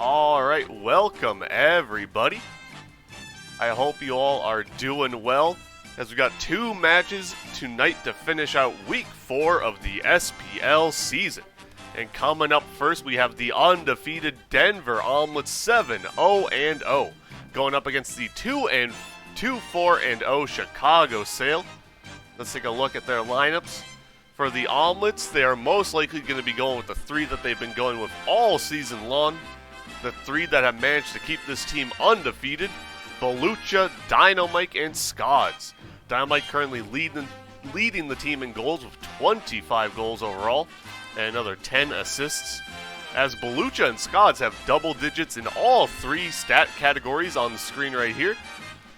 Alright, welcome everybody. I hope you all are doing well, as we got two matches tonight to finish out week 4 of the SPL season. And coming up first, we have the undefeated Denver Omelets 7-0-0 going up against the 2-4-0 Chicago Sale. Let's take a look at their lineups. For the Omelets, they are most likely going to be going with the 3 that they've been going with all season long. The 3 that have managed to keep this team undefeated: Belucha, Dynamite, and Scods. Dynamite currently leading the team in goals with 25 goals overall and another 10 assists, as Belucha and Scods have double digits in all 3 stat categories on the screen right here.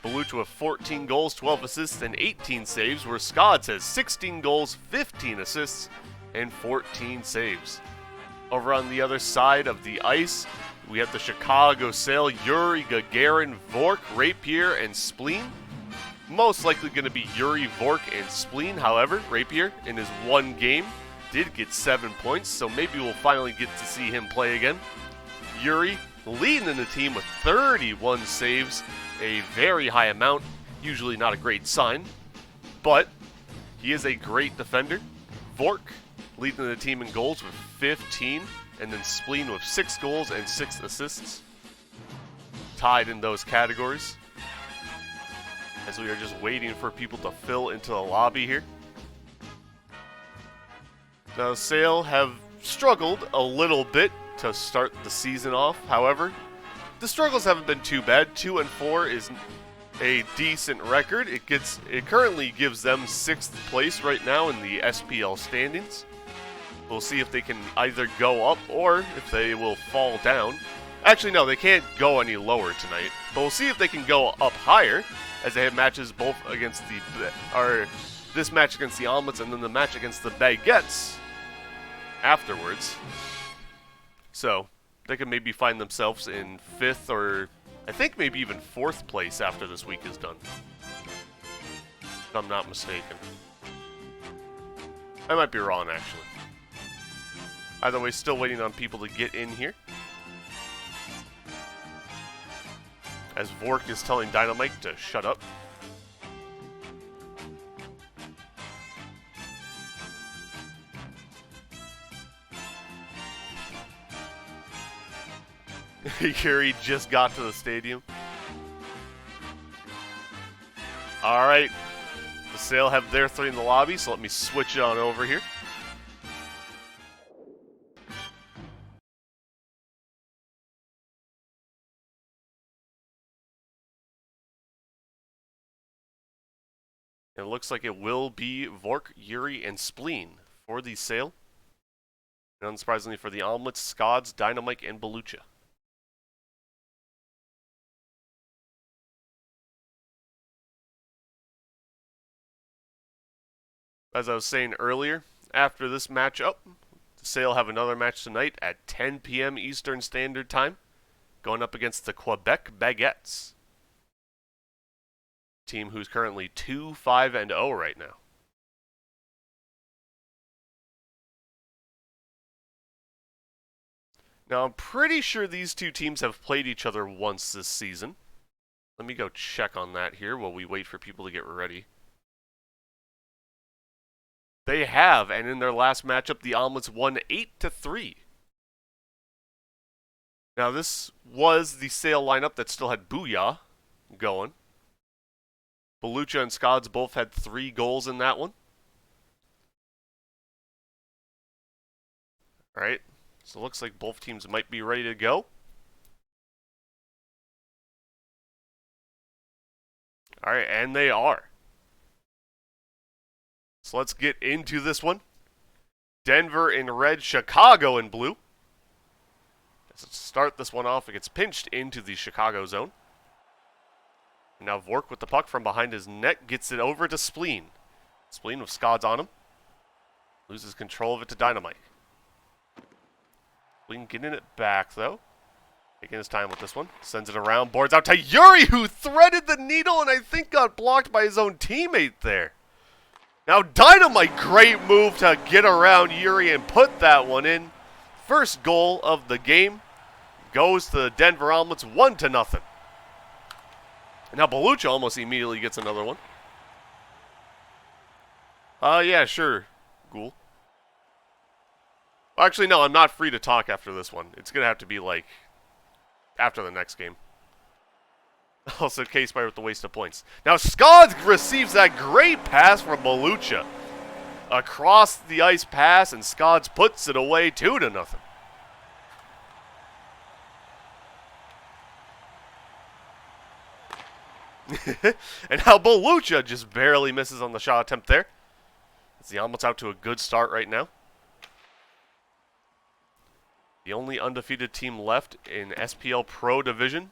Belucha with 14 goals, 12 assists, and 18 saves, where Scods has 16 goals, 15 assists, and 14 saves. Over on the other side of the ice, we have the Chicago Sale: Yuri, Gagarin, Vork, Rapier, and Spleen. Most likely going to be Yuri, Vork, and Spleen. However, Rapier, in his one game, did get 7 points, so maybe we'll finally get to see him play again. Yuri leading the team with 31 saves, a very high amount, usually not a great sign, but he is a great defender. Vork leading the team in goals with 15, and then Spleen with 6 goals and 6 assists, tied in those categories, as we are just waiting for people to fill into the lobby here. Now, Sale have struggled a little bit to start the season off. However, the struggles haven't been too bad. 2-4 is a decent record. It currently gives them 6th place right now in the SPL standings. We'll see if they can either go up or if they will fall down. Actually, no, they can't go any lower tonight. But we'll see if they can go up higher, as they have matches both against this match against the Omelets and then the match against the Baguettes afterwards. So they can maybe find themselves in 5th or I think maybe even 4th place after this week is done, if I'm not mistaken. I might be wrong, actually. Either way, still waiting on people to get in here, as Vork is telling Dynamite to shut up. Yuri just got to the stadium. Alright, the Sale have their 3 in the lobby, so let me switch it on over here. It looks like it will be Vork, Yuri, and Spleen for the Sale. And unsurprisingly for the Omelets, Scods, Dynamite, and Belucha. As I was saying earlier, after this matchup, the Sale have another match tonight at 10 p.m. Eastern Standard Time, going up against the Quebec Baguettes, team who's currently 2-5-0 right now. Now, I'm pretty sure these two teams have played each other once this season. Let me go check on that here while we wait for people to get ready. They have, and in their last matchup, the Omelets won 8-3. Now, this was the Sale lineup that still had Booyah going. Belucha and Scods both had 3 goals in that one. Alright, so it looks like both teams might be ready to go. Alright, and they are. So let's get into this one. Denver in red, Chicago in blue. Let's start this one off. It gets pinched into the Chicago zone. Now Vork with the puck from behind his net gets it over to Spleen. Spleen with Scods on him. Loses control of it to Dynamite. Spleen getting it back, though. Taking his time with this one. Sends it around. Boards out to Yuri, who threaded the needle and I think got blocked by his own teammate there. Now Dynamite, great move to get around Yuri and put that one in. First goal of the game. goes to the Denver Omelets 1-0. And now Belucha almost immediately gets another one. Yeah, sure, Ghoul. Actually, no, I'm not free to talk after this one. It's going to have to be, like, after the next game. Also, K-Spire with the waste of points. Now, Scods receives that great pass from Belucha. Across the ice pass, and Scods puts it away 2-0. And now Belucha just barely misses on the shot attempt there. As the Omelets out to a good start right now. The only undefeated team left in SPL Pro Division.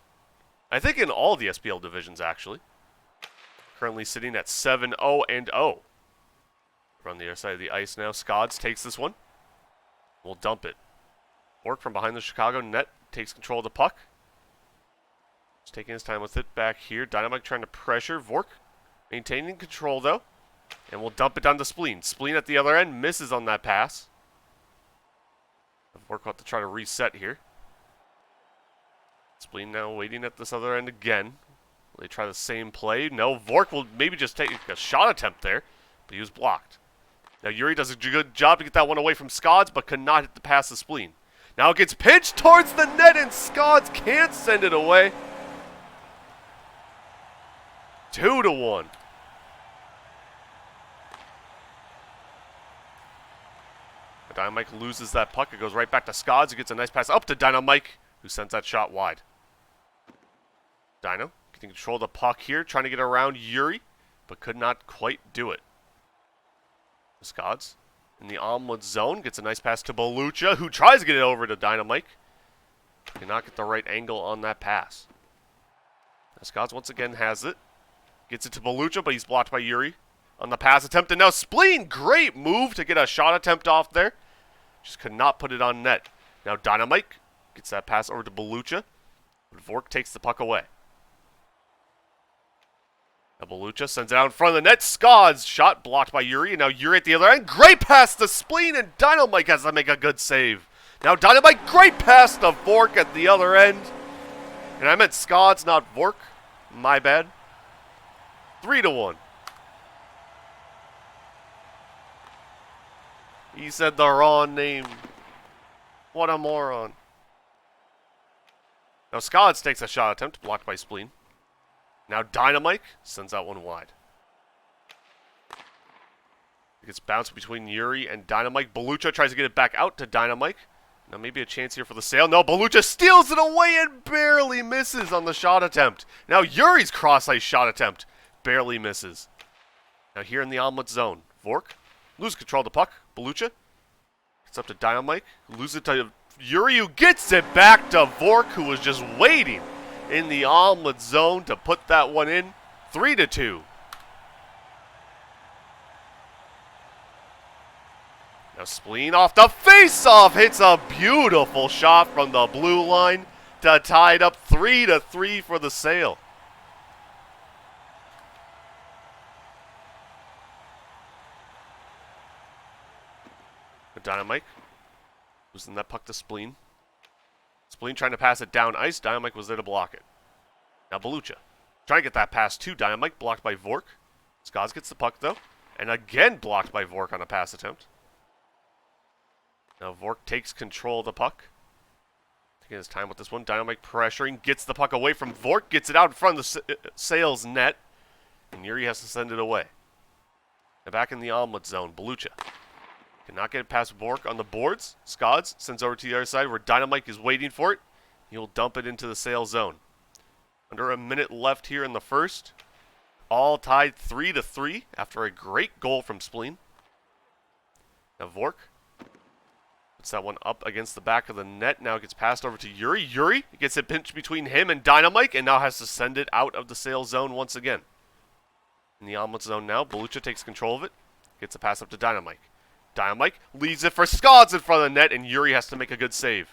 I think in all the SPL divisions, actually. Currently sitting at 7-0-0. We're on the other side of the ice now. Scods takes this one. We'll dump it. Vork from behind the Chicago net takes control of the puck. Just taking his time with it back here. Dynamite trying to pressure. Vork maintaining control, though. And we'll dump it down to Spleen. Spleen at the other end misses on that pass. Vork will have to try to reset here. Spleen now waiting at this other end again. Will they try the same play? No, Vork will maybe just take a shot attempt there, but he was blocked. Now Yuri does a good job to get that one away from Scods, but could not hit the pass to Spleen. Now it gets pitched towards the net, and Scods can't send it away. 2-1. Dynamite loses that puck. It goes right back to Scods, who gets a nice pass up to Dynamite, who sends that shot wide. Dino getting control of the puck here, trying to get around Yuri, but could not quite do it. Scods in the omelet zone gets a nice pass to Belucha, who tries to get it over to Dynamite. Cannot get the right angle on that pass. Now Scods once again has it. Gets it to Belucha, but he's blocked by Yuri on the pass attempt. And now Spleen, great move to get a shot attempt off there. Just could not put it on net. Now Dynamite gets that pass over to Belucha, but Vork takes the puck away. Now Belucha sends it out in front of the net. Scods shot blocked by Yuri, and now Yuri at the other end. Great pass to Spleen, and Dynamite has to make a good save. Now Dynamite, great pass to Vork at the other end. And I meant Scods, not Vork. My bad. 3-1. He said the wrong name. What a moron. Now Scods takes a shot attempt, blocked by Spleen. Now Dynamite sends that one wide. It gets bounced between Yuri and Dynamite. Belucha tries to get it back out to Dynamite. Now maybe a chance here for the sale. No, Belucha steals it away and barely misses on the shot attempt. Now Yuri's cross-ice shot attempt barely misses. Now here in the omelet zone, Vork loses control of the puck. Belucha gets up to Dynamite, loses it to Yuri, who gets it back to Vork, who was just waiting in the omelet zone to put that one in. 3-2. Now Spleen off the face-off hits a beautiful shot from the blue line to tie it up 3-3 for the sale. Dynamite losing that puck to Spleen. Spleen trying to pass it down ice. Dynamite was there to block it. Now Belucha trying to get that pass to Dynamite, blocked by Vork. Scods gets the puck though, and again blocked by Vork on a pass attempt. Now Vork takes control of the puck. Taking his time with this one. Dynamite pressuring, gets the puck away from Vork, gets it out in front of the Sales net, and Yuri has to send it away. Now back in the omelet zone, Belucha cannot get it past Vork on the boards. Scods sends over to the other side where Dynamite is waiting for it. He'll dump it into the sale zone. Under a minute left here in the first. All tied 3-3 after a great goal from Spleen. Now Vork puts that one up against the back of the net. Now it gets passed over to Yuri. Yuri gets it pinched between him and Dynamite and now has to send it out of the sale zone once again. In the omelet zone now, Belucha takes control of it. Gets a pass up to Dynamite. Dynamite leaves it for Scods in front of the net, and Yuri has to make a good save.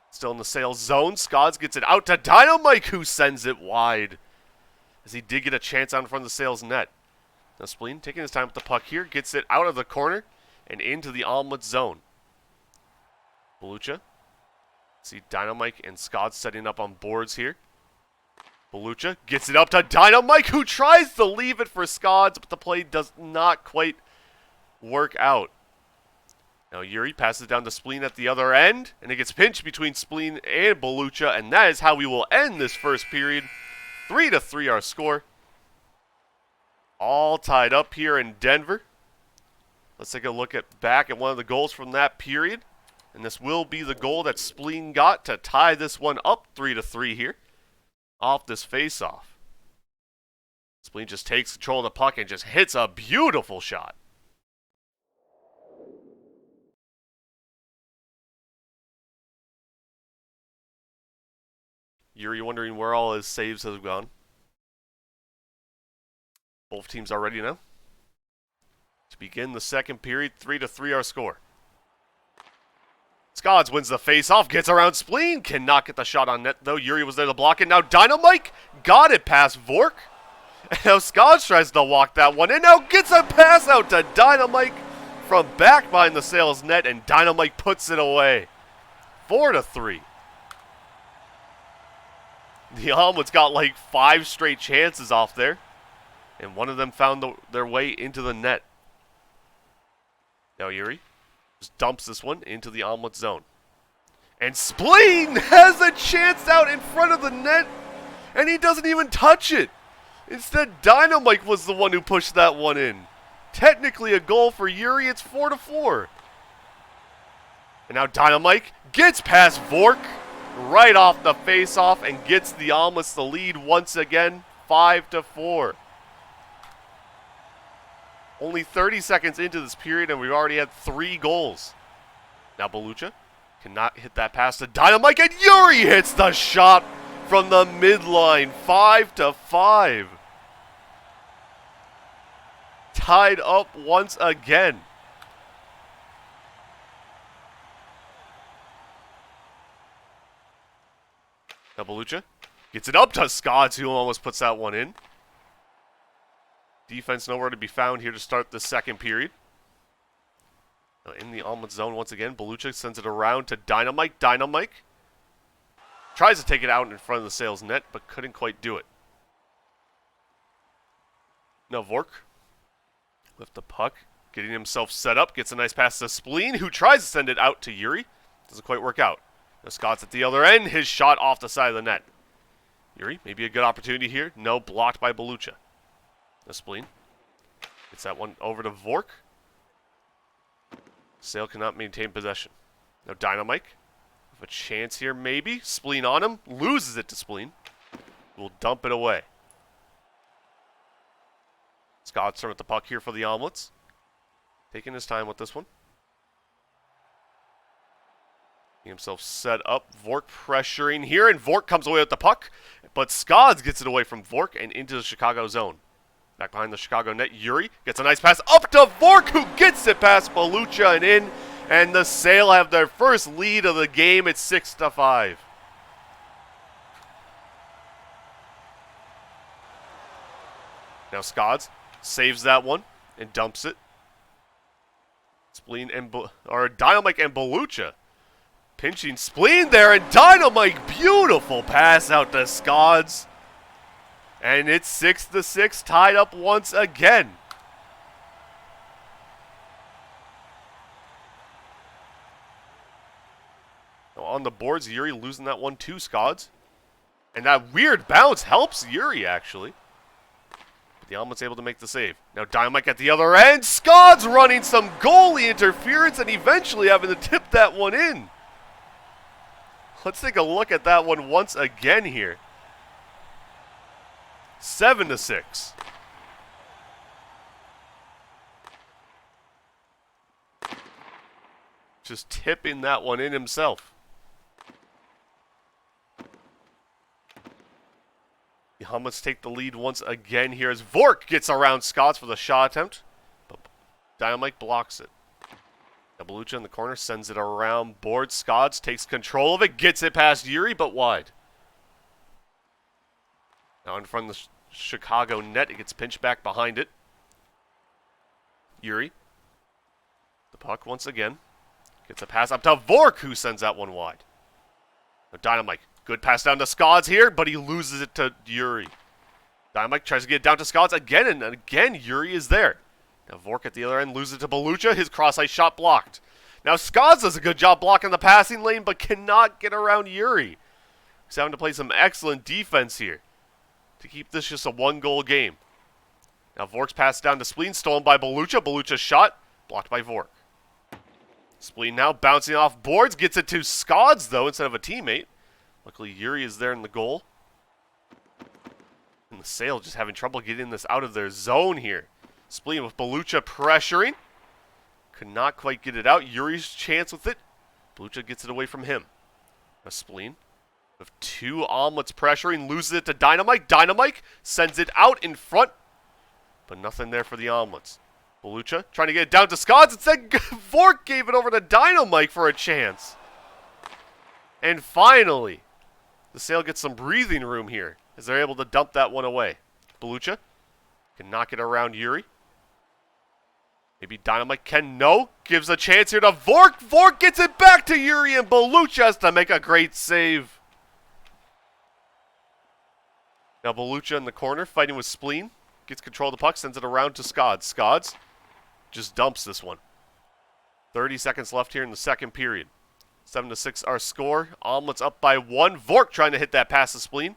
Still in the sale zone, Scods gets it out to Dynamite, who sends it wide. As he did get a chance out in front of the Sales net. Now Spleen taking his time with the puck here, gets it out of the corner and into the omelet zone. Belucha See Dynamite and Scott setting up on boards here. Belucha gets it up to Dynamite, who tries to leave it for Scods, but the play does not quite work out. Now Yuri passes down to Spleen at the other end, and it gets pinched between Spleen and Belucha, and that is how we will end this first period. 3-3 our score. All tied up here in Denver. Let's take a look back at one of the goals from that period. And this will be the goal that Spleen got to tie this one up 3-3 here. Off this face-off. Spleen just takes control of the puck and just hits a beautiful shot. Yuri wondering where all his saves have gone. Both teams are ready now. To begin the second period, 3-3 our score. Scods wins the face-off, gets around Spleen, cannot get the shot on net though. Yuri was there to block it. Now Dynamite got it past Vork. And now Scods tries to walk that one and now gets a pass out to Dynamite from back behind the Sales net, and Dynamite puts it away. 4-3. The Omelets got like 5 straight chances off there, and one of them found their way into the net. Now Yuri just dumps this one into the Omelet zone. And Spleen has a chance out in front of the net, and he doesn't even touch it. Instead, Dynamite was the one who pushed that one in. Technically a goal for Yuri, it's 4-4. And now Dynamite gets past Vork right off the face-off and gets the Omelets the lead once again, 5-4. Only 30 seconds into this period, and we've already had 3 goals. Now Belucha cannot hit that pass to Dynamite, and Yuri hits the shot from the midline. 5-5. Tied up once again. Now Belucha gets it up to Scods, who almost puts that one in. Defense nowhere to be found here to start the second period. Now in the Omelet zone once again, Belucha sends it around to Dynamite. Dynamite tries to take it out in front of the Sales net, but couldn't quite do it. Now Vork with the puck, getting himself set up, gets a nice pass to Spleen, who tries to send it out to Yuri. Doesn't quite work out. Now Scott's at the other end, his shot off the side of the net. Yuri, maybe a good opportunity here. No, blocked by Belucha. Now Spleen gets that one over to Vork. Sale cannot maintain possession. Now Dynamite with a chance here, maybe. Spleen on him, loses it to Spleen. Will dump it away. Scott's with the puck here for the Omelets. Taking his time with this one. Getting himself set up. Vork pressuring here, and Vork comes away with the puck. But Scods gets it away from Vork and into the Chicago zone. Back behind the Chicago net, Yuri gets a nice pass up to Vork, who gets it past Belucha and in. And the Sale have their first lead of the game at 6-5. Now Scods saves that one and dumps it. Spleen and Dynamite and Belucha pinching Spleen there, and Dynamite, beautiful pass out to Scods. And it's 6-6, tied up once again. Now on the boards, Yuri losing that one too, Scods. And that weird bounce helps Yuri, actually. But the Omelet's able to make the save. Now Dynamite at the other end. Scods running some goalie interference and eventually having to tip that one in. Let's take a look at that one once again here. 7-6. Just tipping that one in himself. The Omelets take the lead once again here as Vork gets around Scots for the shot attempt. But Dynamite blocks it. Now Belucha in the corner sends it around board. Scots takes control of it, gets it past Yuri, but wide. Now in front of the Chicago net, it gets pinched back behind it. Yuri, the puck once again, gets a pass up to Vork, who sends that one wide. Dynamite. Good pass down to Skods here, but he loses it to Yuri. Dynamite tries to get it down to Skods again, and again Yuri is there. Now Vork at the other end loses it to Belucha. His cross-ice shot blocked. Now Skods does a good job blocking the passing lane, but cannot get around Yuri. He's having to play some excellent defense here to keep this just a one-goal game. Now Vork's pass down to Spleen, stolen by Belucha. Belucha's shot, blocked by Vork. Spleen now bouncing off boards, gets it to Skods, though, instead of a teammate. Luckily, Yuri is there in the goal. And the Sail just having trouble getting this out of their zone here. Spleen with Belucha pressuring. Could not quite get it out. Yuri's chance with it. Belucha gets it away from him. A Spleen with 2 Omelets pressuring, loses it to Dynamite. Dynamite sends it out in front, but nothing there for the Omelets. Belucha trying to get it down to Skods. Instead, Vork gave it over to Dynamite for a chance. And finally, the Sail gets some breathing room here as they're able to dump that one away. Belucha can knock it around Yuri. Maybe Dynamite can. No. Gives a chance here to Vork. Vork gets it back to Yuri, and Belucha has to make a great save. Now Belucha in the corner fighting with Spleen. Gets control of the puck, sends it around to Skods. Skods just dumps this one. 30 seconds left here in the second period. 7-6 our score. Omelets up by 1. Vork trying to hit that pass to Spleen.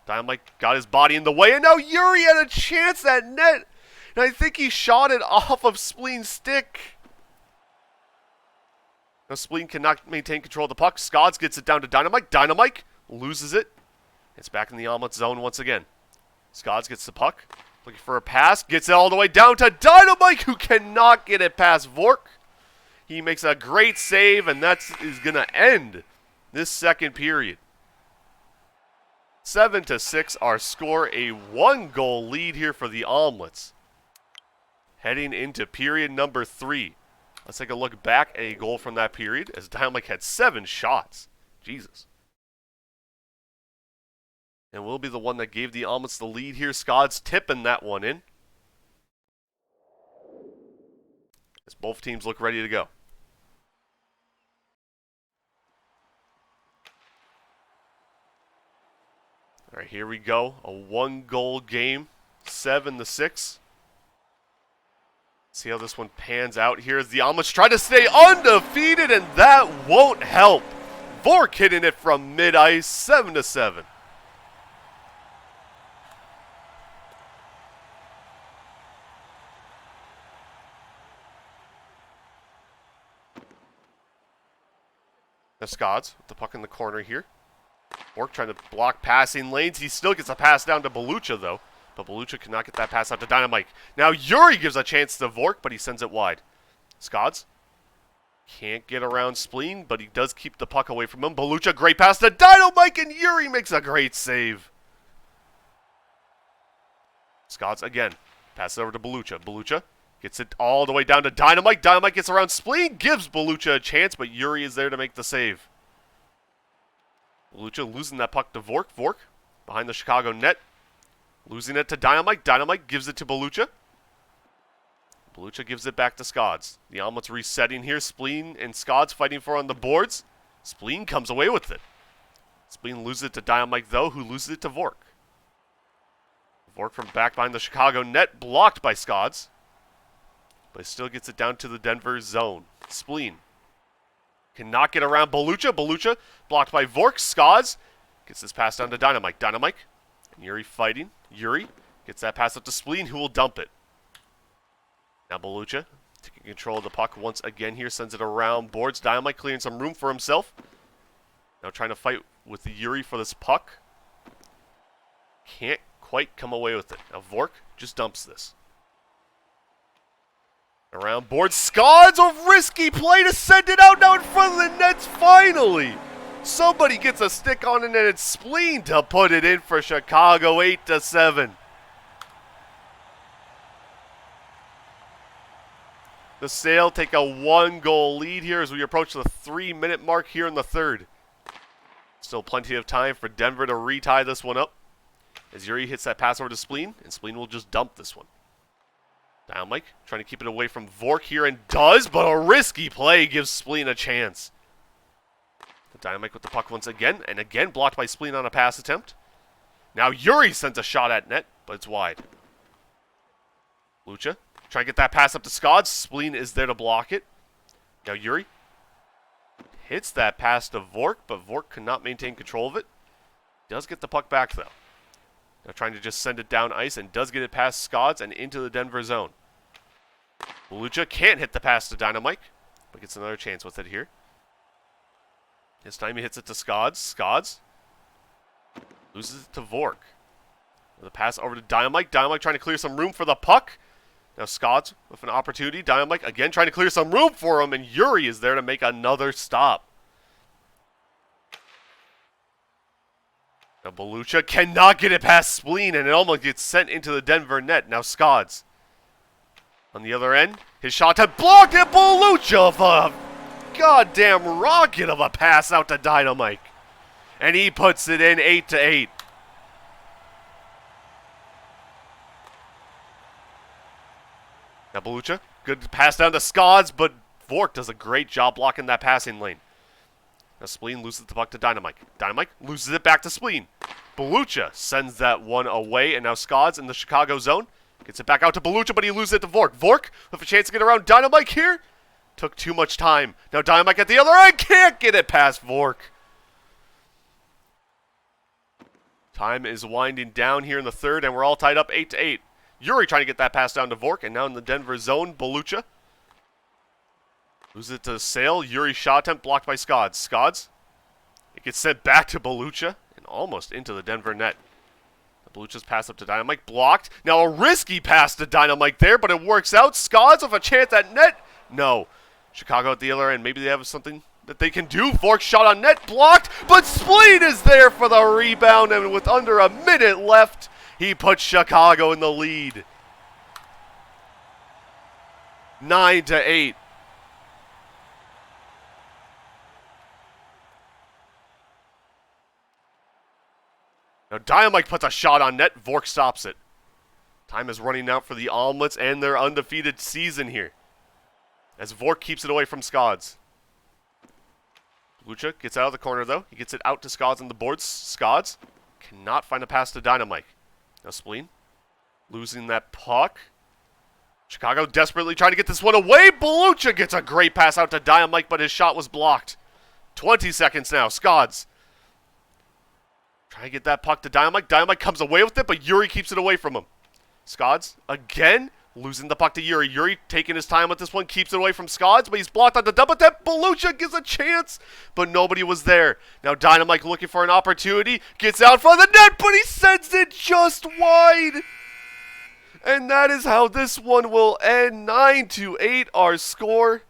Dynamite got his body in the way, and now Yuri had a chance at net. And I think he shot it off of Spleen's stick. Now Spleen cannot maintain control of the puck. Skods gets it down to Dynamite. Dynamite loses it. It's back in the Omelets zone once again. Skods gets the puck. Looking for a pass. Gets it all the way down to Dynamite, who cannot get it past Vork. He makes a great save, and that is going to end this second period. 7-6 our score. A 1-goal lead here for the Omelets. Heading into period number 3. Let's take a look back at a goal from that period as Dynamite had 7 shots. Jesus. And will be the one that gave the Omelets the lead here. Skods tipping that one in. As both teams look ready to go. All right, here we go. A 1-goal game. 7-6. See how this one pans out here as the Omelets try to stay undefeated, and that won't help. Vork hitting it from mid-ice. 7-7. Now Skods with the puck in the corner here. Vork trying to block passing lanes. He still gets a pass down to Belucha, though. But Belucha cannot get that pass out to Dynamite. Now Yuri gives a chance to Vork, but he sends it wide. Skods can't get around Spleen, but he does keep the puck away from him. Belucha, great pass to Dynamite, and Yuri makes a great save. Skods again. Pass it over to Belucha. Belucha gets it all the way down to Dynamite. Dynamite gets around Spleen, gives Belucha a chance, but Yuri is there to make the save. Belucha losing that puck to Vork. Vork behind the Chicago net. Losing it to Dynamite. Dynamite gives it to Belucha. Belucha gives it back to Skods. The Omelets resetting here. Spleen and Skods fighting for on the boards. Spleen comes away with it. Spleen loses it to Dynamite, though, who loses it to Vork. Vork from back behind the Chicago net, blocked by Skods. But he still gets it down to the Denver zone. Spleen cannot get around Belucha. Belucha blocked by Vork. Skods gets this pass down to Dynamite. Dynamite and Yuri fighting. Yuri gets that pass up to Spleen, who will dump it. Now Belucha taking control of the puck once again here. Sends it around boards. Dynamite clearing some room for himself. Now trying to fight with the Yuri for this puck. Can't quite come away with it. Now Vork just dumps this. Around board. Skods, a risky play to send it out now in front of the nets finally. Somebody gets a stick on it, and it's Spleen to put it in for Chicago. 8-7. The Sail take a 1-goal lead here as we approach the 3-minute mark here in the third. Still plenty of time for Denver to retie this one up. As Yuri hits that pass over to Spleen, and Spleen will just dump this one. Dynamite trying to keep it away from Vork here, and does, but a risky play gives Spleen a chance. Dynamite with the puck once again, and again blocked by Spleen on a pass attempt. Now Yuri sends a shot at net, but it's wide. Lucha, try to get that pass up to Skods. Spleen is there to block it. Now Yuri hits that pass to Vork, but Vork cannot maintain control of it. Does get the puck back, though. Now trying to just send it down ice, and does get it past Skods and into the Denver zone. Lucha can't hit the pass to Dynamite, but gets another chance with it here. This time he hits it to Skods. Skods loses it to Vork. The pass over to Dynamite. Dynamite trying to clear some room for the puck. Now Skods with an opportunity. Dynamite again trying to clear some room for him, and Yuri is there to make another stop. Now Belucha cannot get it past Spleen, and it almost gets sent into the Denver net. Now Skods on the other end. His shot had blocked, and Belucha of a goddamn rocket of a pass out to Dynamite. And he puts it in 8-8. Now Belucha, good pass down to Skods, but Vork does a great job blocking that passing lane. Now Spleen loses the puck to Dynamite. Dynamite loses it back to Spleen. Belucha sends that one away, and now Skods in the Chicago zone. Gets it back out to Belucha, but he loses it to Vork. Vork with a chance to get around Dynamite here. Took too much time. Now Dynamite at the other end can't get it past Vork. Time is winding down here in the third, and we're all tied up 8-8. Yuri trying to get that pass down to Vork, and now in the Denver zone, Belucha loses it to Sale. Yuri shot attempt blocked by Skods. Skods, it gets sent back to Belucha, and almost into the Denver net. Belucha's pass up to Dynamite, blocked. Now a risky pass to Dynamite there, but it works out. Skods with a chance at net. No. Chicago at the other end. Maybe they have something that they can do. Vork shot on net, blocked, but Spleen is there for the rebound, and with under a minute left, he puts Chicago in the lead. 9-8. Now Dynamite puts a shot on net. Vork stops it. Time is running out for the Omelets and their undefeated season here, as Vork keeps it away from Skods. Lucha gets out of the corner, though. He gets it out to Skods on the boards. Skods cannot find a pass to Dynamite. Now Spleen losing that puck. Chicago desperately trying to get this one away. Belucha gets a great pass out to Dynamite, but his shot was blocked. 20 seconds now. Skods trying to get that puck to Dynamite. Dynamite comes away with it, but Yuri keeps it away from him. Skods again losing the puck to Yuri. Yuri taking his time with this one, keeps it away from Skods, but he's blocked on the double tap. Belucha gives a chance, but nobody was there. Now Dynamite looking for an opportunity, gets out from the net, but he sends it just wide. And that is how this one will end. 9-8 our score.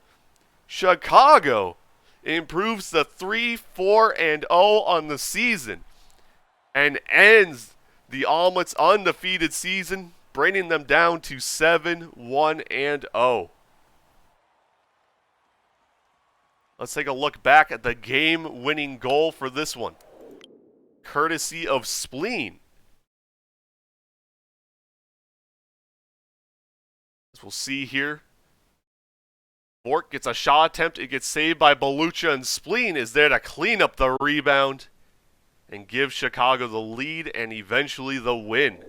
Chicago improves to 3-4-0 on the season and ends the Omelets' undefeated season, bringing them down to 7-1-0. Let's take a look back at the game-winning goal for this one, courtesy of Spleen. As we'll see here, Vork gets a shot attempt. It gets saved by Belucha, and Spleen is there to clean up the rebound and give Chicago the lead and eventually the win.